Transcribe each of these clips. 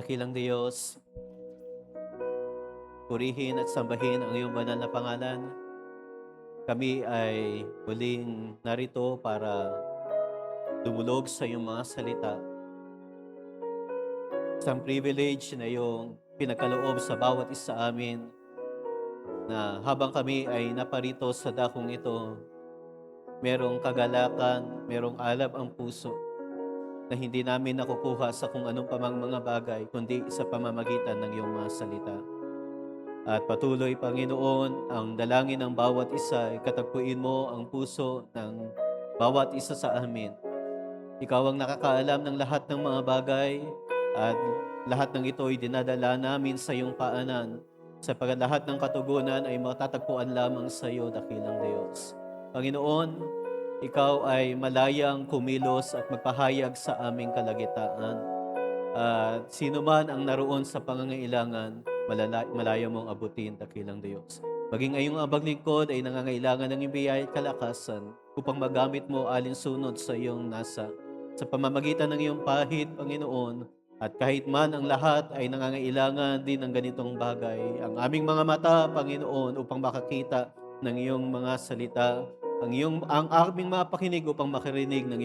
dakilang Diyos, purihin at sambahin ang iyong banal na pangalan. Kami ay muling narito para dumulog sa iyong mga salita. Isang privilege na iyong pinagkaloob sa bawat isa amin na habang kami ay naparito sa dakong ito, merong kagalakan, merong alab ang puso na hindi namin nakukuha sa kung anong pamang mga bagay, kundi sa pamamagitan ng iyong mga salita. At patuloy, Panginoon, ang dalangin ng bawat isa, ikatagpuin mo ang puso ng bawat isa sa amin. Ikaw ang nakakaalam ng lahat ng mga bagay at lahat ng ito ay dinadala namin sa iyong paanan. Sapagkat lahat ng katugunan ay matatagpuan lamang sa iyo, dakilang Diyos. Panginoon, ikaw ay malayang kumilos at magpahayag sa aming kalagitnaan. At sino man ang naroon sa pangangailangan, malaya mong abutin, dakilang Diyos. Maging ngayong abang lingkod ay nangangailangan ng biyaya at kalakasan upang magamit mo alinsunod sa iyong nasa. Sa pamamagitan ng iyong pahid, Panginoon, at kahit man ang lahat ay nangangailangan din ng ganitong bagay, ang aming mga mata, Panginoon, upang makakita ng iyong mga salita, ang aming mga pakinig upang makarinig ng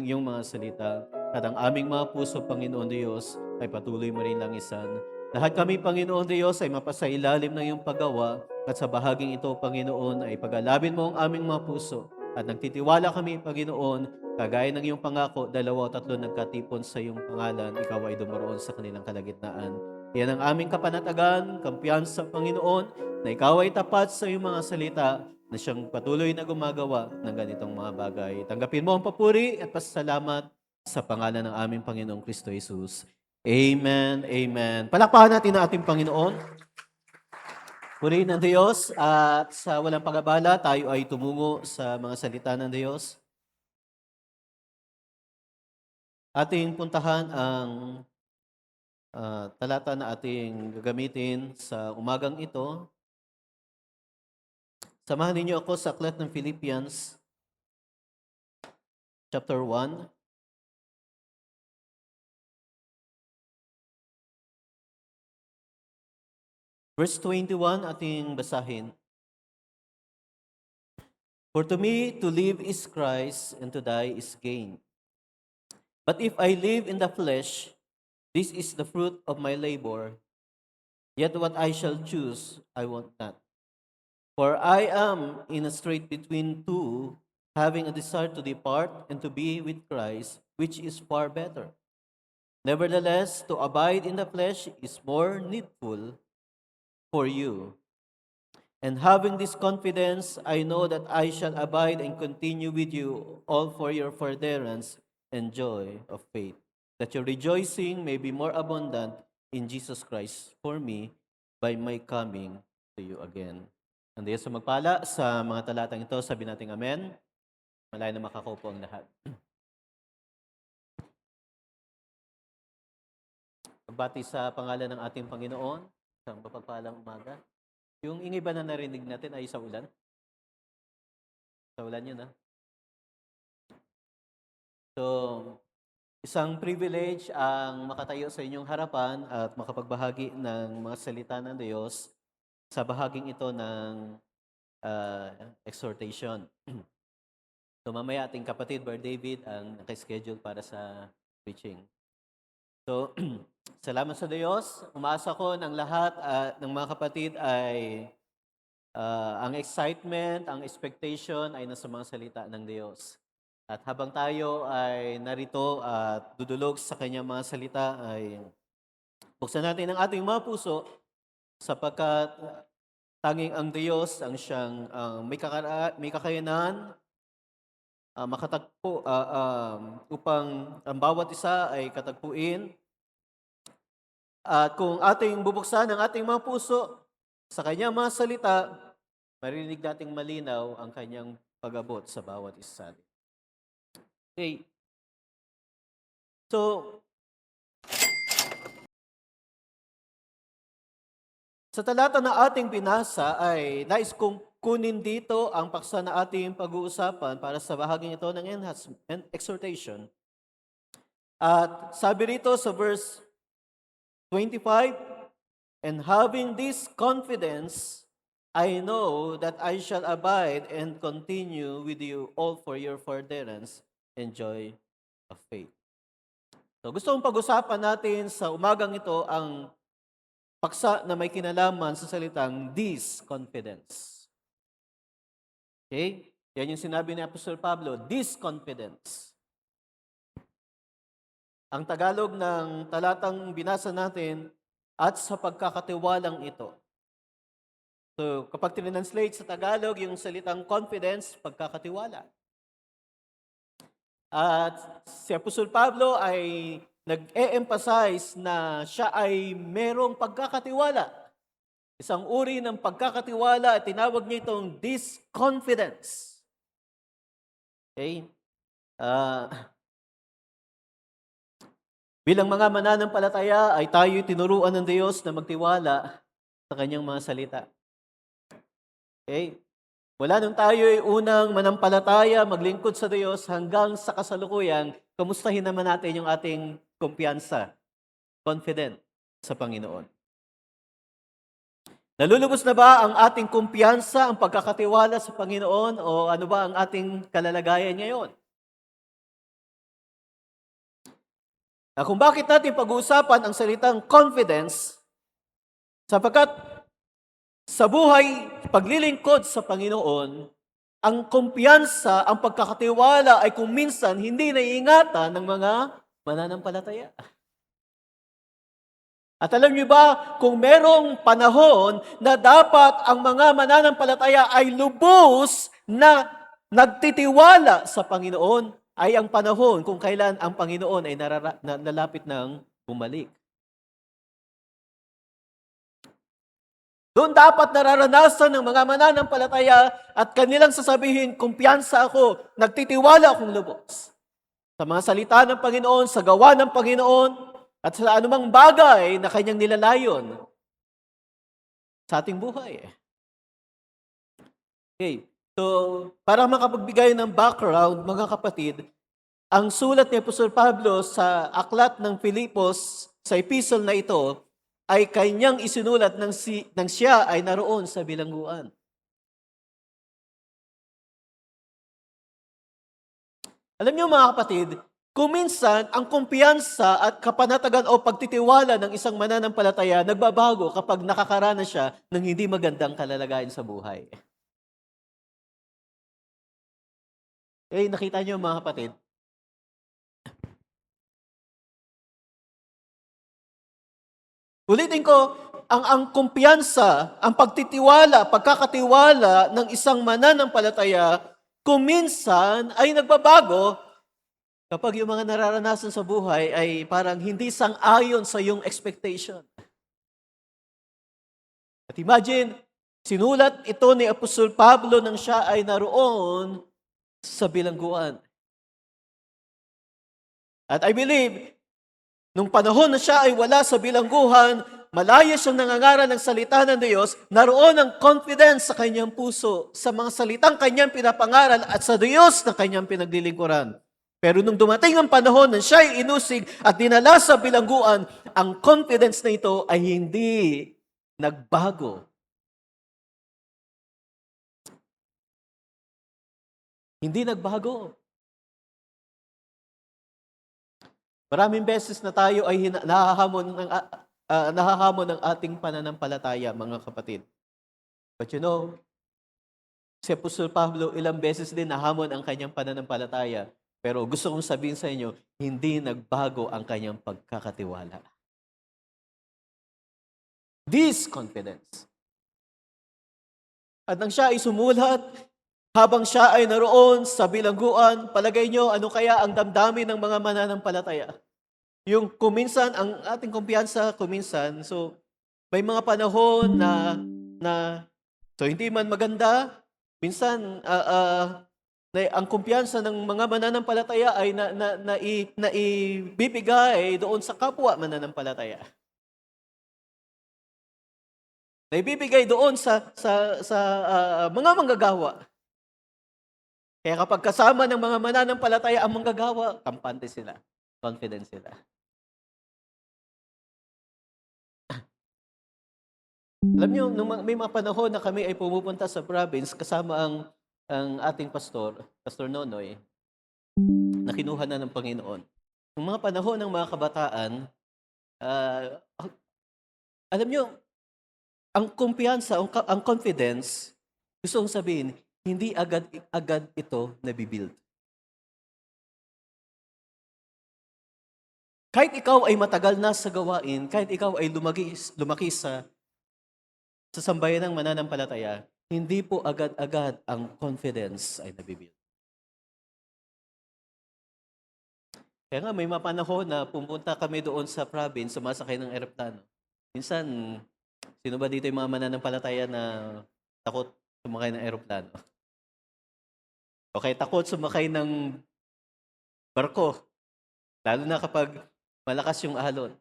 iyong mga salita. At ang aming mga puso, Panginoon Diyos, ay patuloy mo rin langisan. Lahat kami, Panginoon Diyos, ay mapasailalim ng iyong paggawa at sa bahaging ito, Panginoon, ay pag-alabin mo ang aming mga puso. At nagtitiwala kami, Panginoon, kagaya ng iyong pangako, 2 o 3 nagkatipon sa iyong pangalan, ikaw ay dumoroon sa kanilang kalagitnaan. Yan ang aming kapanatagan, kampiyansa, Panginoon, na ikaw ay tapat sa iyong mga salita na siyang patuloy na gumagawa ng ganitong mga bagay. Tanggapin mo ang papuri at pasasalamat sa pangalan ng aming Panginoong Kristo Jesus. Amen, amen. Palakpakan natin ang ating Panginoon. Purihin ng Diyos at sa walang pag-abala, tayo ay tumungo sa mga salita ng Diyos. Ating puntahan ang talata na ating gagamitin sa umagang ito. Samahan ninyo ako sa aklat ng Philippians, chapter 1. Verse 21 ating basahin. For to me, to live is Christ, and to die is gain. But if I live in the flesh, this is the fruit of my labor. Yet what I shall choose, I want not. For I am in a strait between two, having a desire to depart and to be with Christ, which is far better. Nevertheless, to abide in the flesh is more needful for you. And having this confidence, I know that I shall abide and continue with you all for your furtherance and joy of faith, that your rejoicing may be more abundant in Jesus Christ for me by my coming to you again. Ang Diyos magpala sa mga talatang ito, sabi natin amen. Malaya na makakaupo ang lahat. Pagbati sa pangalan ng ating Panginoon, isang mapagpalang umaga. Yung ingay ba na narinig natin ay sa ulan? Sa ulan yun, ha? So, isang privilege ang makatayo sa inyong harapan at makapagbahagi ng mga salita ng Diyos sa bahaging ito ng exhortation. So, mamaya ating kapatid, Brother David, ang nakaschedule para sa preaching. So, salamat sa Diyos. Umaasa ko ng lahat ng mga kapatid ay ang excitement, ang expectation ay nasa mga salita ng Diyos. At habang tayo ay narito at dudulog sa kanyang mga salita, ay buksan natin ang ating mga puso sapagkat tanging ang Diyos ang siyang may kakayanan makatagpo upang ang bawat isa ay katagpuin. At kung ating bubuksan ang ating mga puso sa kanyang mga salita, marinig nating malinaw ang kanyang pag-abot sa bawat isa. Okay. So, sa talata na ating binasa ay nais kong kunin dito ang paksa na ating pag-uusapan para sa bahaging ito ng exhortation. At sabi rito sa verse 25, and having this confidence, I know that I shall abide and continue with you all for your furtherance and joy of faith. So gusto kong pag-usapan natin sa umagang ito ang paksa na may kinalaman sa salitang this confidence. Okay? Yan yung sinabi ni Apostol Pablo, this confidence. Ang Tagalog ng talatang binasa natin, at sa pagkakatiwalang ito. So, kapag tinranslate sa Tagalog, yung salitang confidence, pagkakatiwala. At si Apostol Pablo ay nag-e-emphasize na siya ay merong pagkakatiwala. Isang uri ng pagkakatiwala at tinawag niya itong this confidence. Okay? Bilang mga mananampalataya ay tayo tinuruan ng Diyos na magtiwala sa kanyang mga salita. Okay? Wala nung tayo ay unang manampalataya, maglingkod sa Diyos hanggang sa kasalukuyan, kamustahin naman natin yung ating kumpiyansa, confident sa Panginoon. Nalulubos na ba ang ating kumpiyansa, ang pagkakatiwala sa Panginoon o ano ba ang ating kalalagayan ngayon? Kung bakit natin pag-uusapan ang salitang confidence, sapagkat sa buhay, paglilingkod sa Panginoon, ang kumpiyansa, ang pagkakatiwala ay kung minsan hindi naiingatan ng mga mananampalataya. At alam niyo ba, kung merong panahon na dapat ang mga mananampalataya ay lubos na nagtitiwala sa Panginoon, ay ang panahon kung kailan ang Panginoon ay nalapit ng bumalik. Doon dapat nararanasan ng mga mananampalataya at kanilang sasabihin, kumpiyansa ako, nagtitiwala akong lubos. Sa mga salita ng Panginoon, sa gawa ng Panginoon, at sa anumang bagay na kanyang nilalayon sa ating buhay. Okay. So, para makapagbigay ng background, mga kapatid, ang sulat ni Apostol Pablo sa aklat ng Filipos, sa epistle na ito, ay kanyang isinulat nang siya ay naroon sa bilangguan. Alam niyo mga kapatid, kung minsan ang kumpiyansa at kapanatagan o pagtitiwala ng isang mananampalataya nagbabago kapag nakakaranas siya ng hindi magandang kalalagayan sa buhay. Nakita niyo mga kapatid, ulitin ko, ang kumpiyansa, ang pagtitiwala, pagkakatiwala ng isang mananampalataya, kung minsan ay nagbabago kapag yung mga nararanasan sa buhay ay parang hindi sang-ayon sa iyong expectation. At imagine, sinulat ito ni Apostol Pablo nang siya ay naroon sa bilangguan. At I believe, nung panahon na siya ay wala sa bilangguhan, malaya siyang nangangaral ng salita ng Diyos, naroon ang confidence sa kanyang puso, sa mga salitang kanyang pinapangaral at sa Diyos na kanyang pinaglilingkuran. Pero nung dumating ang panahon na siya ay inusig at dinala sa bilangguan, ang confidence na ito ay hindi nagbago. Hindi nagbago. Maraming beses na tayo ay nahahamon ng ating pananampalataya, mga kapatid. But you know, si Apostol Pablo ilang beses din nahamon ang kanyang pananampalataya. Pero gusto kong sabihin sa inyo, hindi nagbago ang kanyang pagkakatiwala. This confidence. At nang siya ay sumulat, habang siya ay naroon sa bilangguan, palagay nyo, ano kaya ang damdamin ng mga mananampalataya? Yung kuminsan, ang ating kumpiyansa kuminsan, so may mga panahon na so hindi man maganda, minsan ang kumpiyansa ng mga mananampalataya ay naibibigay doon sa kapwa mananampalataya. Naibibigay doon sa mga manggagawa. Kaya kapag kasama ng mga mananampalataya ang manggagawa, kampante sila, confident sila. Alam niyo, may mga panahon na kami ay pumupunta sa province kasama ang ating pastor, Pastor Nonoy, na kinuha na ng Panginoon. Nung mga panahon ng mga kabataan, ah, alam niyo, ang kumpiyansa, ang confidence, gusto kong sabihin, hindi agad ito nabibuild. Kahit ikaw ay matagal na sa gawain, kahit ikaw ay lumaki sa sambayan ng mananampalataya, hindi po agad-agad ang confidence ay nabibuild. Kaya nga may mga panahon na pumunta kami doon sa province, sumasakay ng eroplano. Minsan, sino ba dito yung mga mananampalataya na takot sumakay ng eroplano? Okay, takot sumakay ng barko, lalo na kapag malakas yung alon.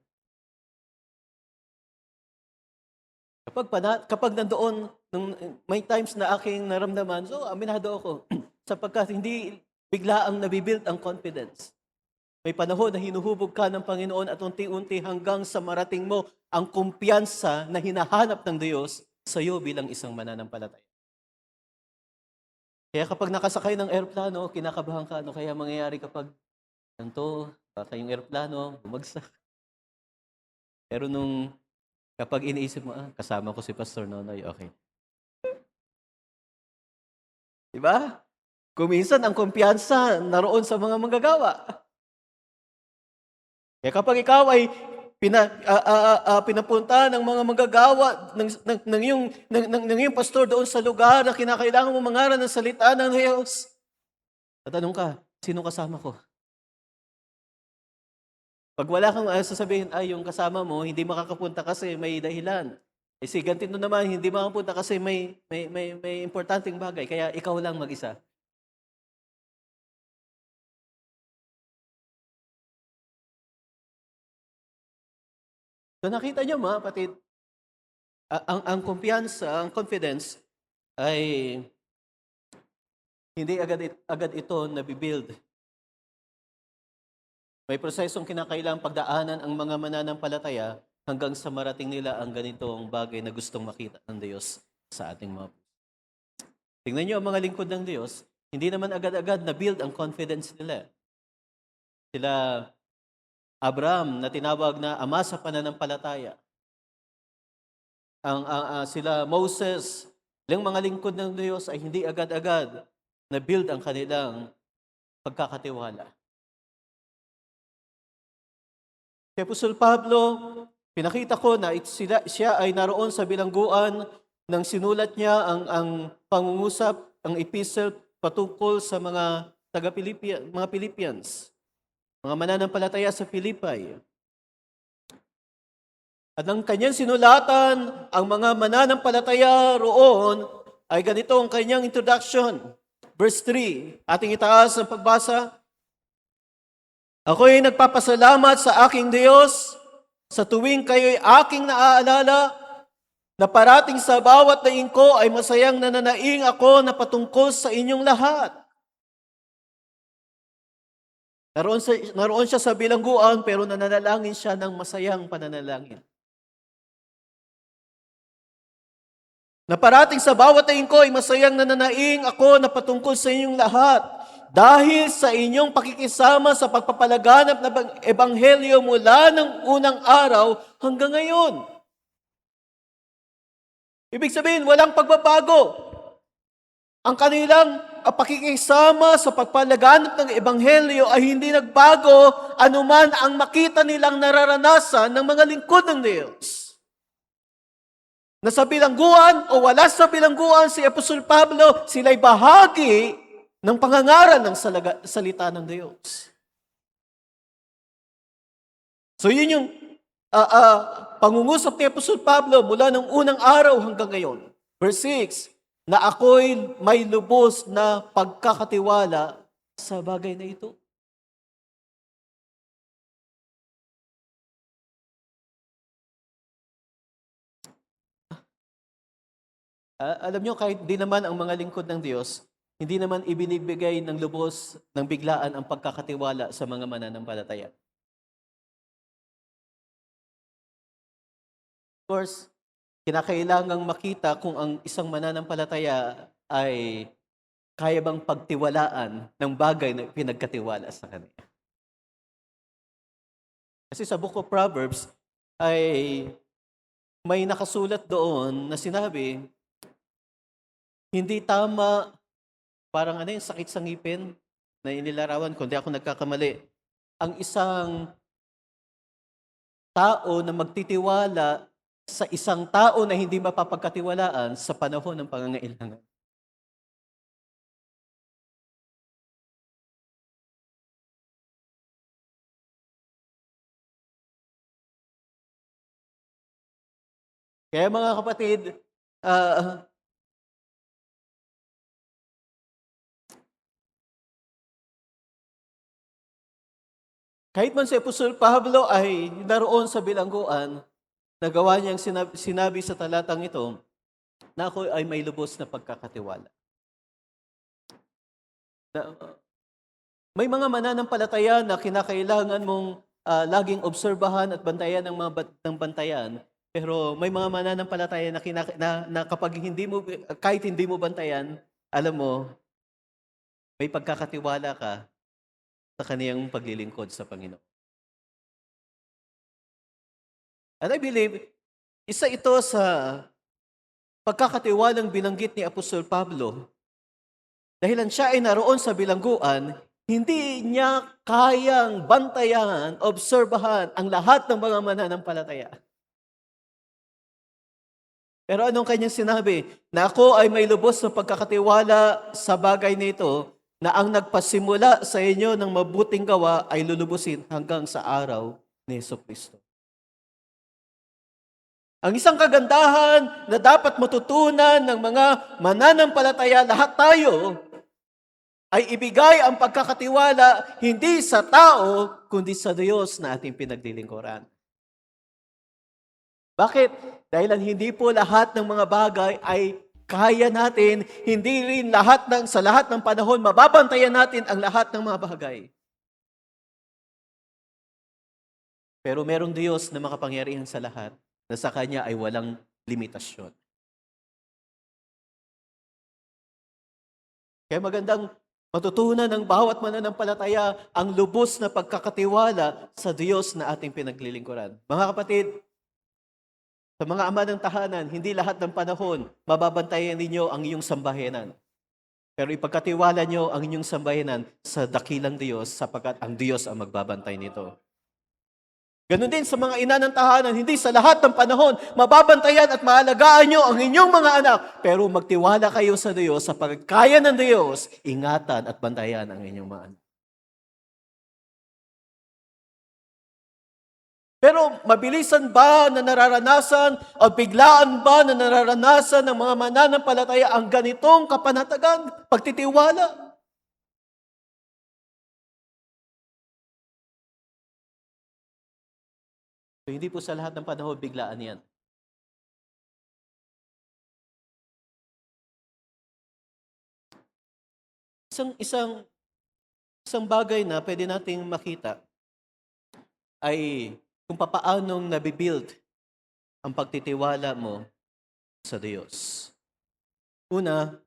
Kapag nandoon, may times na aking naramdaman, so aminado ako, sapagkat hindi bigla ang nabibuild ang confidence. May panahon na hinuhubog ka ng Panginoon at unti-unti hanggang sa marating mo ang kumpiyansa na hinahanap ng Diyos sa iyo bilang isang mananampalataya. Kaya kapag nakasakay ng eroplano, kinakabahan ka, ano kaya mangyayari kapag ganito, baka yung eroplano, bumagsak. Pero kapag iniisip mo, kasama ko si Pastor Nonoy, okay. Diba? Kuminsan ang kumpiyansa naroon sa mga manggagawa. Kaya kapag ikaw ay pinapunta ng mga manggagawa ng iyong pastor doon sa lugar na kinakailangan mo mangaral ng salita ng Diyos, tatanong ka, sino kasama ko? Pag wala kang sasabihin, yung kasama mo, hindi makakapunta kasi may dahilan. Si ganito naman, hindi makapunta kasi may importanteng bagay, kaya ikaw lang mag-isa. So nakita niyo mga kapatid, ang kumpiyansa, ang confidence ay hindi agad ito nabibuild. May prosesong kinakailangang pagdaanan ang mga mananampalataya hanggang sa marating nila ang ganitong bagay na gustong makita ng Diyos sa ating mga puso. Tingnan niyo ang mga lingkod ng Diyos, hindi naman agad-agad na-build ang confidence nila. Sila Abraham na tinawag na ama sa pananampalataya. Sila Moses, ilang mga lingkod ng Diyos ay hindi agad-agad na-build ang kanilang pagkakatiwala. Si Apostol Pablo, pinakita ko na siya ay naroon sa bilangguan nang sinulat niya ang pangungusap, ang epistle patungkol sa mga mga Philippians, mga mananampalataya sa Philippi. At ang kanyang sinulatan, ang mga mananampalataya roon, ay ganito ang kanyang introduction. Verse 3, ating itaas ang pagbasa. Ako'y nagpapasalamat sa aking Diyos sa tuwing kayo'y aking naaalala na parating sa bawat daing ko ay masayang nananaing ako na patungkol sa inyong lahat. Naroon siya sa bilangguan pero nananalangin siya ng masayang pananalangin. Na parating sa bawat daing ko ay masayang nananaing ako na patungkol sa inyong lahat. Dahil sa inyong pakikisama sa pagpapalaganap ng ebanghelyo mula ng unang araw hanggang ngayon. Ibig sabihin, walang pagbabago. Ang kanilang pakikisama sa pagpapalaganap ng ebanghelyo ay hindi nagbago anuman ang makita nilang nararanasan ng mga lingkod ng Diyos. Nasa bilangguan o wala sa bilangguan si Apostol Pablo, sila'y bahagi ng pangangaral ng salita ng Diyos. So yun yung pangungusap ni Apostol Pablo mula ng unang araw hanggang ngayon. Verse 6, na ako'y may lubos na pagkakatiwala sa bagay na ito. Alam nyo, kahit di naman ang mga lingkod ng Diyos, hindi naman ibinibigay ng lubos ng biglaan ang pagkakatiwala sa mga mananampalataya. Of course, kinakailangang makita kung ang isang mananampalataya ay kaya bang pagtiwalaan ng bagay na pinagkatiwala sa kanya. Kasi sa Book of Proverbs ay may nakasulat doon na sinabi, hindi tama, parang ano yung sakit sa ngipin na inilarawan, kung di ako nagkakamali, ang isang tao na magtitiwala sa isang tao na hindi mapapagkatiwalaan sa panahon ng pangangailangan. Kaya mga kapatid, ah, kahit man si Apostol Pablo ay naroon sa bilangguan, nagawa niyang sinabi sa talatang ito na ako ay may lubos na pagkakatiwala. May mga mananampalataya na kinakailangan mong laging obserbahan at bantayan ng bantayan. Pero may mga mananampalataya na kapag kahit hindi mo bantayan, alam mo, may pagkakatiwala ka sa kaniyang paglilingkod sa Panginoon. And I believe, isa ito sa pagkakatiwalang binanggit ni Apostol Pablo. Dahilan siya ay naroon sa bilangguan, hindi niya kayang bantayan, obserbahan ang lahat ng mga mananampalataya. Pero anong kanyang sinabi? Na ako ay may lubos na pagkakatiwala sa bagay nito, na ang nagpasimula sa inyo ng mabuting gawa ay lulubusin hanggang sa araw ni Jesucristo. Ang isang kagandahan na dapat matutunan ng mga mananampalataya, lahat tayo, ay ibigay ang pagkakatiwala hindi sa tao, kundi sa Diyos na ating pinaglilingkuran. Bakit? Dahil hindi po lahat ng mga bagay ay kaya natin, hindi rin sa lahat ng panahon, mababantayan natin ang lahat ng mga bagay. Pero merong Diyos na makapangyarihan sa lahat, na sa Kanya ay walang limitasyon. Kaya magandang matutunan ng bawat mananampalataya ang lubos na pagkakatiwala sa Diyos na ating pinaglilingkuran. Mga kapatid, sa mga ama ng tahanan, hindi lahat ng panahon mababantayan ninyo ang iyong sambahayanan. Pero ipagkatiwala nyo ang inyong sambahayanan sa dakilang Diyos, sapagkat ang Diyos ang magbabantay nito. Ganon din sa mga ina ng tahanan, hindi sa lahat ng panahon mababantayan at maalagaan nyo ang inyong mga anak. Pero magtiwala kayo sa Diyos, sapagkat kaya ng Diyos, ingatan at bantayan ang inyong mga anak. Pero mabilisan ba na nararanasan o biglaan ba na nararanasan ng mga mananampalataya ang ganitong kapanatagan, pagtitiwala? So, hindi po sa lahat ng panahon biglaan yan. Isang bagay na pwede nating makita ay kung papaanong nabibuild ang pagtitiwala mo sa Diyos. Una,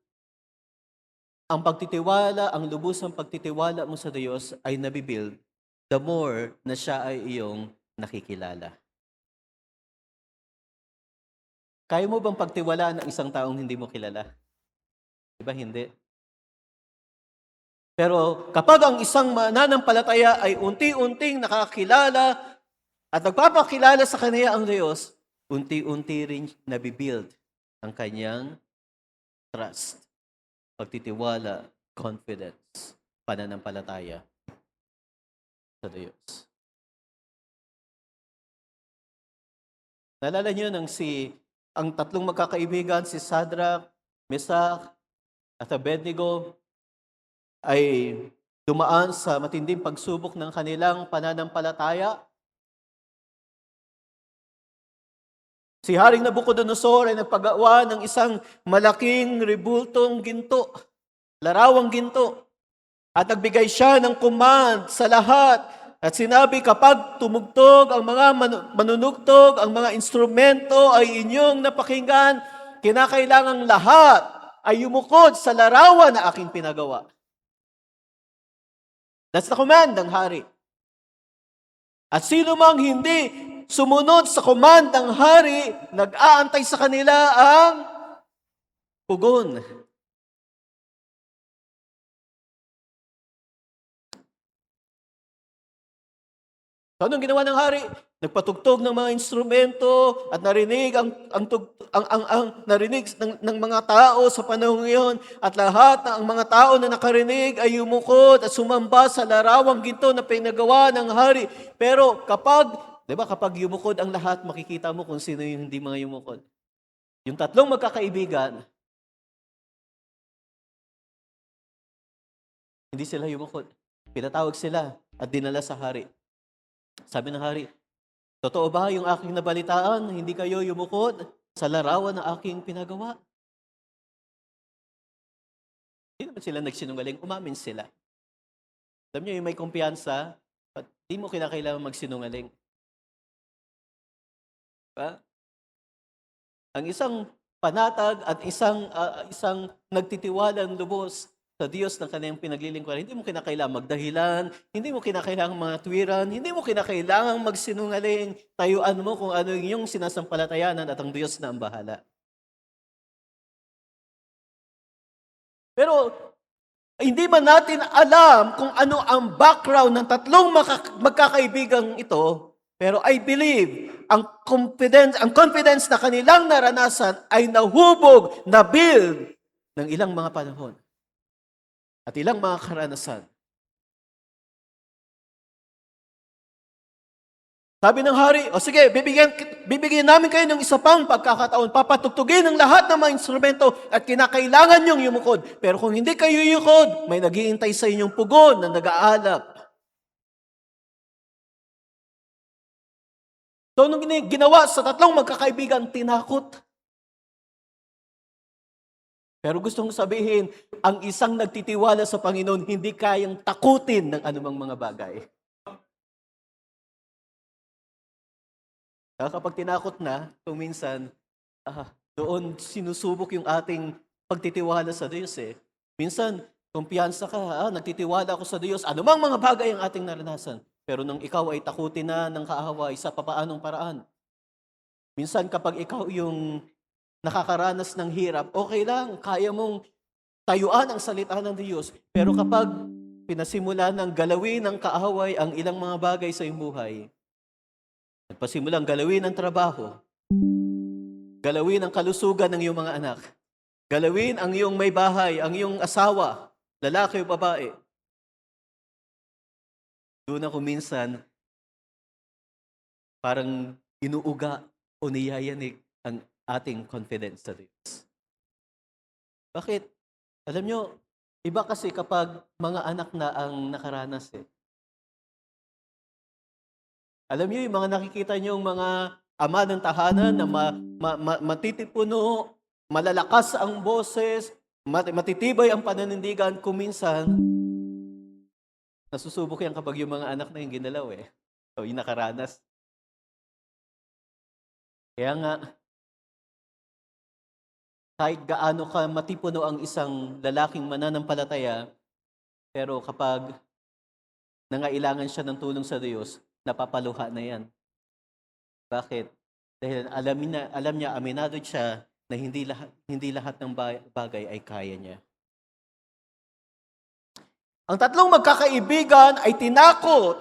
ang lubusang pagtitiwala mo sa Diyos ay nabibuild the more na siya ay iyong nakikilala. Kaya mo bang pagtiwalaan ang isang taong hindi mo kilala? Diba hindi? Pero kapag ang isang mananampalataya ay unti-unting nakakilala at nagpapakilala sa kanya ang Diyos, unti-unti rin nabibuild ang kanyang trust, pagtitiwala, confidence, pananampalataya sa Diyos. Naalala niyo ang tatlong magkakaibigan, si Shadrach, Meshach, at Abednego, ay dumaan sa matinding pagsubok ng kanilang pananampalataya. Si Haring Nabucodonosor ay nagpagawa ng isang malaking rebultong ginto, larawang ginto, at nagbigay siya ng command sa lahat At sinabi, kapag tumugtog ang mga manunugtog, ang mga instrumento ay inyong napakinggan, kinakailangang lahat ay yumukod sa larawan na aking pinagawa. That's the command ng hari. At sino mang hindi sumunod sa command ng hari, nag-aantay sa kanila ang pugon. So, anong ginawa ng hari? Nagpatugtog ng mga instrumento at narinig ang narinig ng mga tao sa panahon ngayon at lahat ng mga tao na nakarinig ay yumukod at sumamba sa larawang ginto na pinagawa ng hari. Pero kapag, 'di ba, kapag yumukod ang lahat, makikita mo kung sino yung hindi mga yumukod. Yung tatlong magkakaibigan, hindi sila yumukod. Pinatawag sila at dinala sa hari. Sabi ng hari, totoo ba yung aking nabalitaan? Hindi kayo yumukod sa larawan na aking pinagawa? Hindi naman sila nagsinungaling, umamin sila. Alam niyo yung may kumpiyansa, at di mo kinakailangan magsinungaling. Diba? Ang isang panatag at isang nagtitiwalang lubos sa Diyos ng kanyang pinaglilingkuran, hindi mo kinakailangan magdahilan, hindi mo kinakailangan mga tuwiran, hindi mo kinakailangan magsinungaling, tayuan mo kung ano yung sinasampalatayanan at ang Diyos na ang bahala. Pero hindi man natin alam kung ano ang background ng tatlong magkakaibigang ito, pero I believe ang confidence na kanilang naranasan ay nahubog, na-build ng ilang mga panahon at ilang mga karanasan. Sabi ng hari, o sige, bibigyan namin kayo ng isa pang pagkakataon. Papatugtugin ang lahat ng mga instrumento at kinakailangan niyong yumukod. Pero kung hindi kayo yumukod, may naghihintay sa inyong pugon na nag-aalap. So, nung ginawa sa tatlong magkakaibigan, tinakot. Pero gusto kong sabihin, ang isang nagtitiwala sa Panginoon, hindi kayang takutin ng anumang mga bagay. Kapag tinakot na, kung minsan, doon sinusubok yung ating pagtitiwala sa Diyos eh. Minsan, kumpiyansa ka, nagtitiwala ako sa Diyos, anumang mga bagay ang ating naranasan. Pero nung ikaw ay takutin na ng kaaway sa papaanong paraan. Minsan kapag ikaw yung nakakaranas ng hirap, okay lang, kaya mong tayuan ang salita ng Diyos. Pero kapag pinasimula ng galawin ng kaaway ang ilang mga bagay sa iyong buhay, nagpasimulang galawin ang trabaho, galawin ang kalusugan ng iyong mga anak, galawin ang iyong may bahay, ang iyong asawa, lalaki o babae, doon ako minsan parang inuuga o niyayanig ang ating confidence sa Diyos. Bakit? Alam nyo, iba kasi kapag mga anak na ang nakaranas eh. Alam niyo yung mga nakikita niyong mga ama ng tahanan na matitipuno, malalakas ang boses, matitibay ang pananindigan, kuminsan, nasusubok yan kapag yung mga anak na yung ginalaw eh. So, yung nakaranas. Kaya nga, kahit gaano ka matipuno ang isang lalaking mananampalataya, pero kapag nangailangan siya ng tulong sa Diyos, napapaluha na yan. Bakit? Dahil alam niya, aminado siya na hindi lahat ng bagay ay kaya niya. Ang tatlong magkakaibigan ay tinakot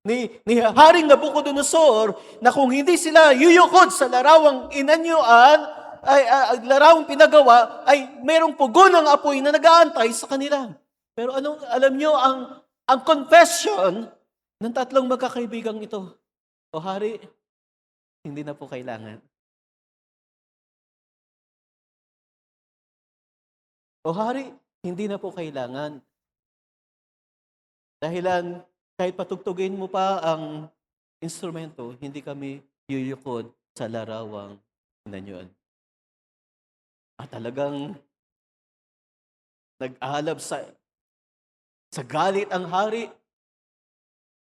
ni Haring Nabucodonosor na kung hindi sila yuyukod sa larawang inanyuan, larawang pinagawa, ay merong pugon ng apoy na nag-aantay sa kanila. Pero alam niyo ang confession ng tatlong magkakaibigang ito? O hari, hindi na po kailangan. O hari, hindi na po kailangan. Dahilan, kahit patugtugin mo pa ang instrumento, hindi kami yuyukod sa larawang inanyuan. At talagang nag-aalab sa galit ang hari.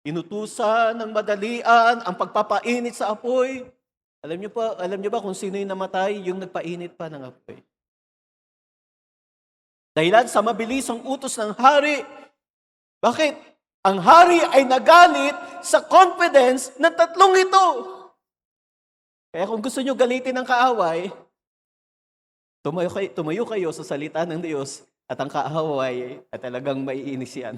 Inutusan ng madalian ang pagpapainit sa apoy. Alam niyo ba kung sino yung namatay? Yung nagpainit pa ng apoy. Dahilan sa mabilisang utos ng hari. Bakit? Ang hari ay nagalit sa confidence ng tatlong ito. Kaya kung gusto nyo galitin ng kaaway, tumayo kayo sa salita ng Diyos at ang kaaway ay talagang maiinis yan.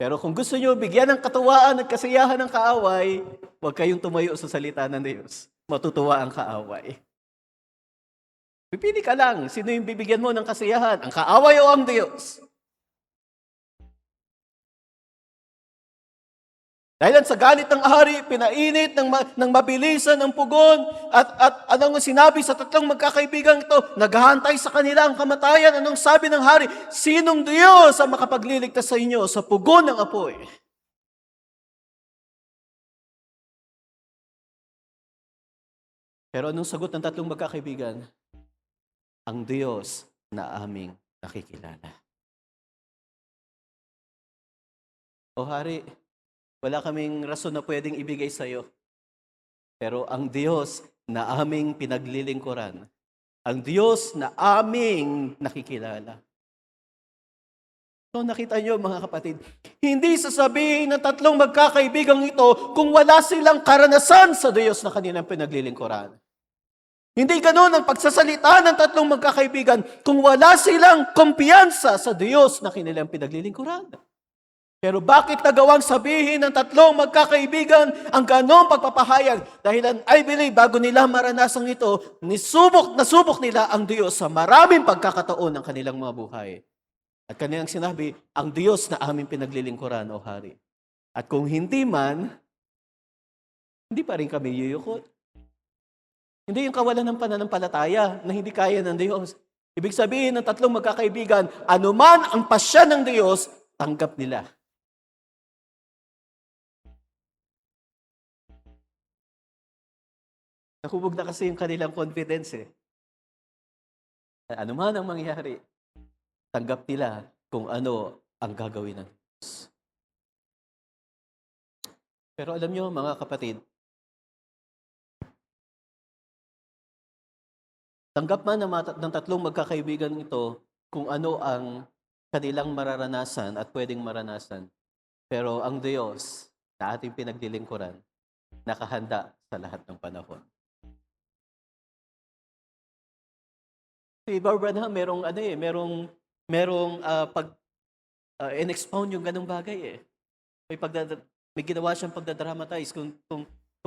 Pero kung gusto nyo bigyan ng katuwaan at kasiyahan ng kaaway, huwag kayong tumayo sa salita ng Diyos. Matutuwa ang kaaway. Pipili ka lang, sino yung bibigyan mo ng kasiyahan? Ang kaaway o ang Diyos? Dahil sa galit ng hari, pinainit ng mabilisan ang pugon at anong sinabi sa tatlong magkakaibigan ito, naghahantay sa kanila ang kamatayan. Anong sabi ng hari? Sinong Diyos ang makapagliligtas sa inyo sa pugon ng apoy? Pero anong sagot ng tatlong magkakaibigan? Ang Diyos na aming nakikilala. O hari, wala kaming rason na pwedeng ibigay sa iyo. Pero ang Diyos na aming pinaglilingkuran, ang Diyos na aming nakikilala. So nakita niyo mga kapatid, hindi sasabihin ng tatlong magkakaibigang ito kung wala silang karanasan sa Diyos na kanilang pinaglilingkuran. Hindi ganoon ang pagsasalita ng tatlong magkakaibigan kung wala silang kumpiyansa sa Diyos na kanilang pinaglilingkuran. Pero bakit nagawang sabihin ng tatlong magkakaibigan ang ganong pagpapahayag? Dahil I believe, bago nila maranasan ito, nasubok nila ang Diyos sa maraming pagkakataon ng kanilang mga buhay. At kanilang sinabi, ang Diyos na aming pinaglilingkuran, o hari. At kung hindi man, hindi pa rin kami yuyukot. Hindi yung kawalan ng pananampalataya na hindi kaya ng Diyos. Ibig sabihin ng tatlong magkakaibigan, anuman ang pasya ng Diyos, tanggap nila. Nakubog na kasi yung kanilang confidence eh. Ano man ang mangyari, tanggap nila kung ano ang gagawin ng Diyos. Pero alam nyo mga kapatid, tanggap man ng tatlong magkakaibigan ito kung ano ang kanilang mararanasan at pwedeng maranasan. Pero ang Diyos na ating pinaglilingkuran, nakahanda sa lahat ng panahon. Si Barbara merong in-expound yung ganung bagay eh. May ginawa siyang pagdadramatize kung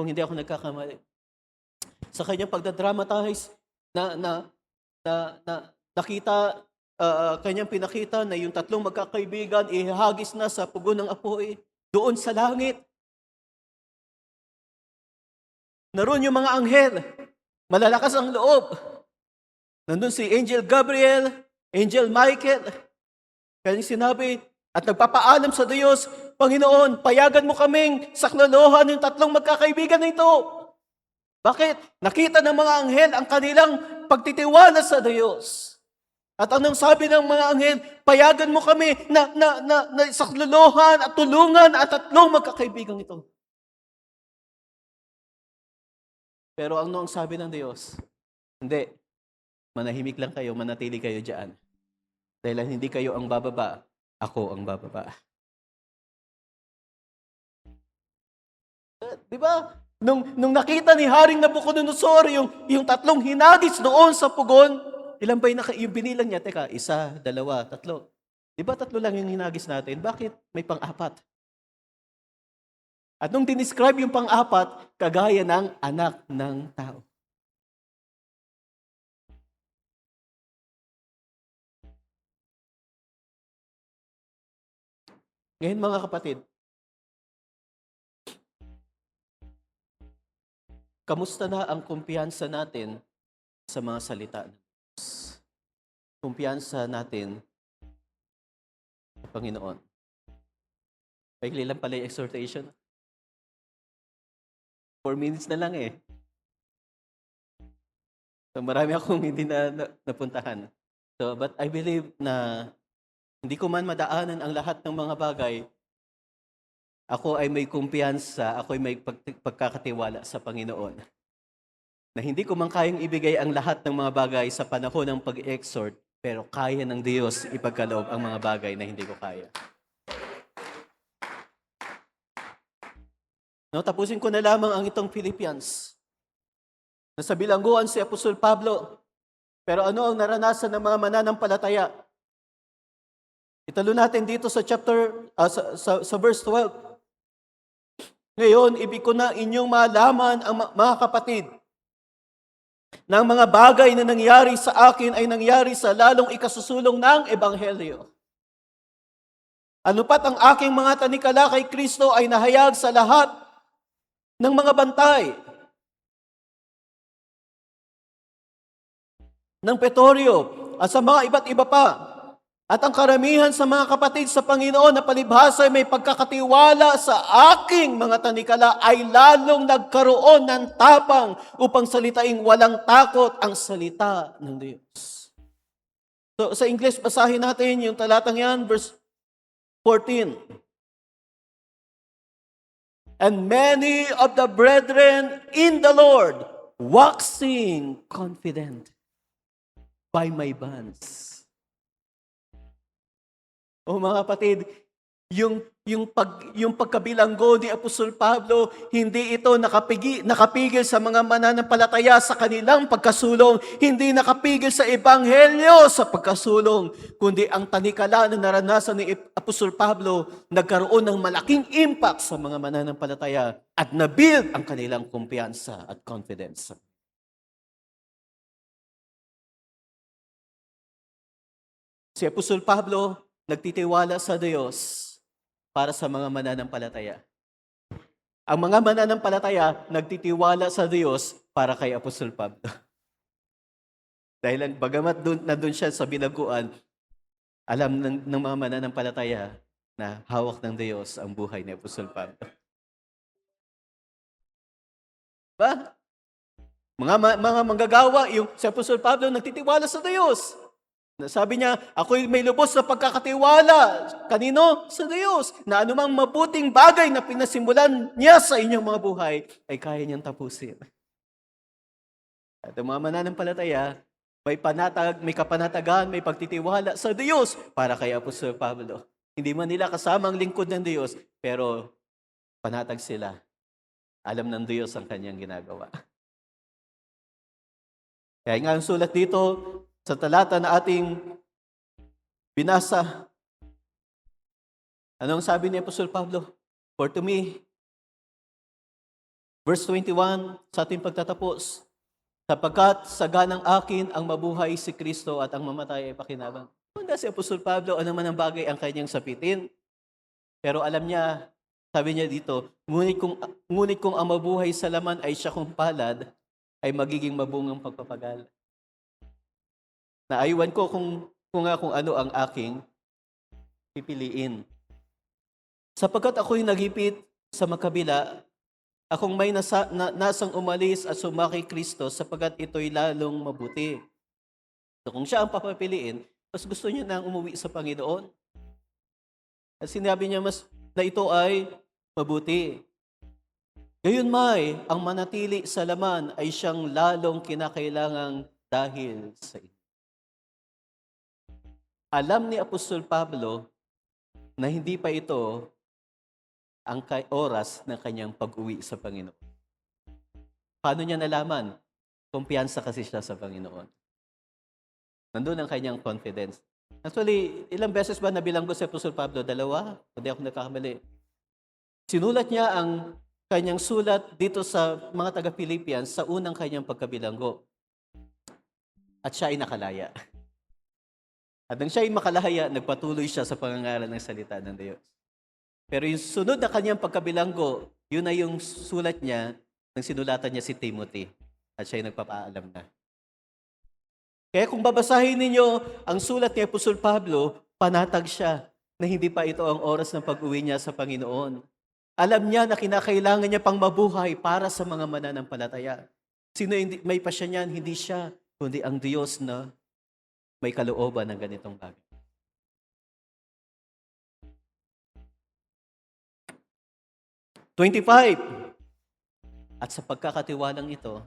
hindi ako nagkakamali. Sa kanyang pagdadramatize nakita kanyang pinakita na yung tatlong magkakaibigan ihahagis na sa pugon ng apoy doon sa langit. Naroon yung mga anghel, malalakas ang loob. Nandun si Angel Gabriel, Angel Michael. Kaya sinabi at nagpapaalam sa Diyos, Panginoon, payagan mo kaming saklolohan yung tatlong magkakaibigan na ito. Bakit? Nakita ng mga anghel ang kanilang pagtitiwala sa Diyos. At anong sabi ng mga anghel? Payagan mo kami na saklolohan at tulungan at tatlong magkakaibigan ito. Pero ano ang sabi ng Diyos? Hindi. Manahimik lang kayo, manatili kayo dyan. Dahil hindi kayo ang bababa, ako ang bababa. Di ba? Nung nakita ni Haring Nabucodonosor yung tatlong hinagis doon sa pugon, ilan ba yung binilang niya? Teka, 1, 2, 3. Di ba 3 lang yung hinagis natin? Bakit may pang-4? At nung dinescribe yung pang-4, kagaya ng anak ng tao. Ngayon mga kapatid, kamusta na ang kumpiyansa natin sa mga salita ng Diyos? Kumpiyansa natin sa Panginoon. Paigli lang pala yung exhortation. 4 minutes na lang eh. So marami akong hindi napuntahan. So, but I believe na hindi ko man madaanan ang lahat ng mga bagay, ako ay may kumpiyansa, ako ay may pagkakatiwala sa Panginoon. Na hindi ko man kayang ibigay ang lahat ng mga bagay sa panahon ng pag-exhort, pero kaya ng Diyos ipagkaloob ang mga bagay na hindi ko kaya. No, tapusin ko na lamang ang itong Philippians. Nasa bilangguan si Apostol Pablo. Pero ano ang naranasan ng mga mananampalataya? Italo natin dito sa sa verse 12. Ngayon, ibig ko na inyong malaman ang mga kapatid, na ang mga bagay na nangyari sa akin ay nangyari sa lalong ikasusulong ng Ebanghelyo. Ano pat ang aking mga tanikala kay Kristo ay nahayag sa lahat ng mga bantay ng Pretorio at sa mga iba't iba pa. At ang karamihan sa mga kapatid sa Panginoon na palibhasa ay may pagkakatiwala sa aking mga tanikala ay lalong nagkaroon ng tapang upang salitaing walang takot ang salita ng Diyos. So sa English, basahin natin yung talatang yan, verse 14. And many of the brethren in the Lord, waxing confident by my bonds. O mga kapatid, yung pagkabilanggo ni Apostol Pablo, hindi ito nakapigil sa mga mananampalataya sa kanilang pagkasulong, hindi nakapigil sa Ebanghelyo sa pagkasulong, kundi ang tanikala na naranasan ni Apostol Pablo, nagkaroon ng malaking impact sa mga mananampalataya at nabuild ang kanilang kumpiyansa at confidence. Si Apostol Pablo, nagtitiwala sa Diyos para sa mga mananampalataya. Ang mga mananampalataya, nagtitiwala sa Diyos para kay Apostol Pablo. Dahil bagamat nandun siya sa bilangguan, alam ng mga mananampalataya na hawak ng Diyos ang buhay ni Apostol Pablo. Ba? Mga manggagawa, yung si Apostol Pablo nagtitiwala sa Diyos. Sabi niya, ako'y may lubos na pagkakatiwala. Kanino? Sa Diyos. Na anumang mabuting bagay na pinasimulan niya sa inyong mga buhay, ay kaya niyang tapusin. At ang mga mananampalataya, may kapanatagan, may pagtitiwala sa Diyos para kay Apostol Pablo. Hindi man nila kasamang lingkod ng Diyos, pero panatag sila. Alam ng Diyos ang kanyang ginagawa. Kaya nga ang sulat dito, sa talata na ating binasa, anong sabi ni Apostol Pablo? For to me, verse 21, sa ating pagtatapos, sapagkat sa ganang akin ang mabuhay si Kristo at ang mamatay ay pakinabang. Handa si Apostol Pablo, ano man ang bagay ang kanyang sapitin. Pero alam niya, sabi niya dito, ngunit kung ang mabuhay sa laman ay siya kong palad, ay magiging mabungang pagpapagal. Naaywan ko kung ano ang aking pipiliin. Sapagkat ako'y nagipit sa makabila, akong may nasang umalis at sumakay Kristo sapagkat ito'y lalong mabuti. So kung siya ang papapiliin, mas gusto niya nang umuwi sa Panginoon. At sinabi niya na ito ay mabuti. Gayunmay, ang manatili sa laman ay siyang lalong kinakailangang dahil sa ito. Alam ni Apostol Pablo na hindi pa ito ang oras ng kanyang pag-uwi sa Panginoon. Paano niya nalaman? Kumpiyansa kasi siya sa Panginoon. Nandun ang kanyang confidence. Actually, ilang beses ba nabilanggo si Apostol Pablo? 2? Hindi ako nagkakamali. Sinulat niya ang kanyang sulat dito sa mga taga-Philippians sa unang kanyang pagkabilanggo. At siya ay nakalaya. At nang siya ay makalaya, nagpatuloy siya sa pangangaral ng salita ng Diyos. Pero yung sunod na kanyang pagkabilanggo, yun ay yung sulat niya nang sinulatan niya si Timothy. At siya ay nagpapaalam na. Kaya kung babasahin ninyo ang sulat ni Apostol Pablo, panatag siya na hindi pa ito ang oras ng pag-uwi niya sa Panginoon. Alam niya na kinakailangan niya pang mabuhay para sa mga mananampalataya. Sino may pasya niyan? Hindi siya, kundi ang Diyos na may kalooban ng ganitong bagay. 25. At sa pagkakatiwalang ito,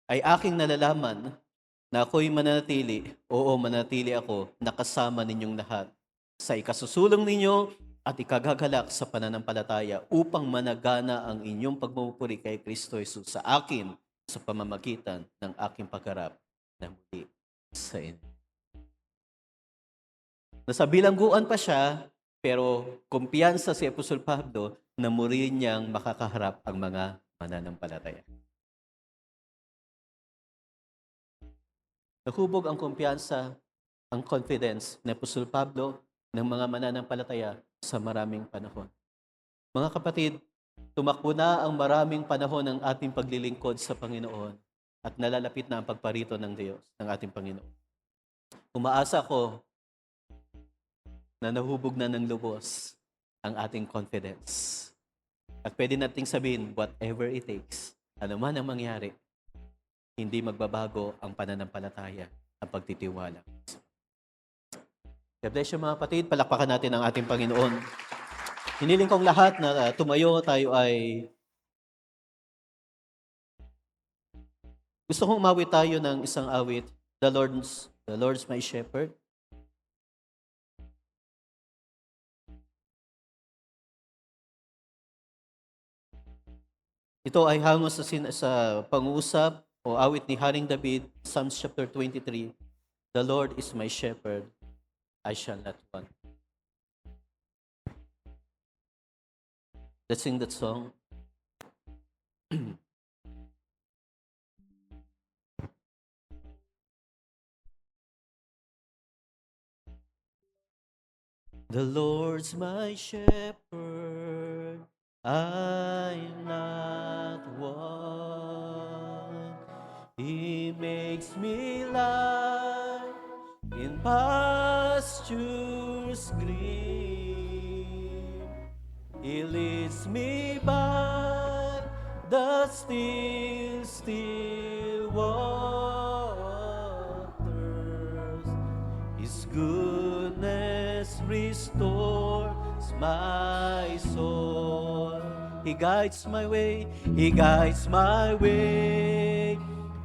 ay aking nalalaman na ako'y mananatili, oo, mananatili ako, nakasama ninyong lahat sa ikasusulong ninyo at ikagagalak sa pananampalataya upang managana ang inyong pagmumupuri kay Kristo Jesus sa akin sa pamamagitan ng aking pagharap na muli sa inyo. Nasa bilangguan pa siya, pero kumpiyansa si Apostol Pablo na muli niyang makakaharap ang mga mananampalataya. Nahubog ang kumpiyansa, ang confidence ni Apostol Pablo ng mga mananampalataya sa maraming panahon. Mga kapatid, tumakbo na ang maraming panahon ng ating paglilingkod sa Panginoon at nalalapit na ang pagparito ng Diyos, ng ating Panginoon. Umaasa ko na nahubog na ng lubos ang ating confidence. At pwede nating sabihin, whatever it takes, ano man ang mangyari, hindi magbabago ang pananampalataya, ang pagtitiwala. God bless you mga kapatid, palakpakan natin ang ating Panginoon. Hiniling kong lahat na tumayo, tayo ay gusto kong umawit tayo ng isang awit, The Lord's my shepherd. Ito ay hango sa pang-uusap o awit ni Haring David, Psalms chapter 23. The Lord is my shepherd, I shall not want. Let's sing that song. The Lord's my shepherd, I not want. He makes me lie in pastures green. He leads me by the still, still waters. His goodness restores my soul. He guides my way, He guides my way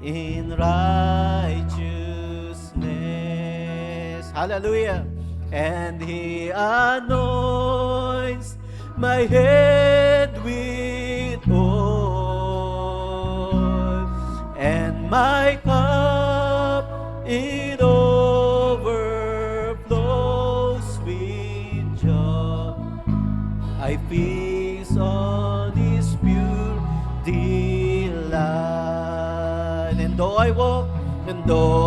in righteousness. Hallelujah. And He anoints my head with oil, and my cup it overflows with joy. I feast on His pure delight. And though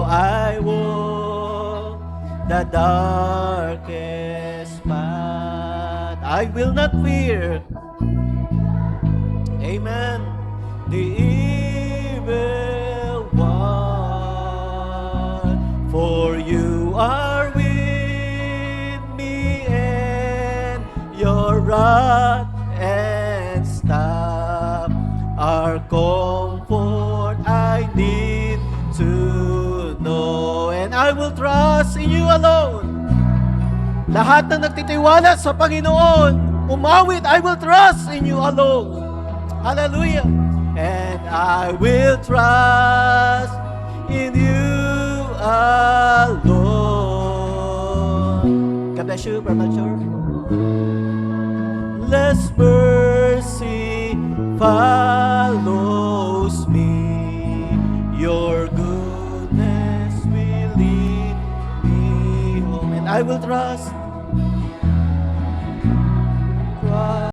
I walk the darkest path, I will not fear. Amen. The evil one, for you are with me, and your rod and staff are comfort I need to know. And I will trust in you alone. Lahat ng nagtitiwala sa Panginoon, umawit, I will trust in you alone. Hallelujah. And I will trust in you alone. God bless you, Brother George. Less mercy follows me. Your goodness will lead me home. And I will trust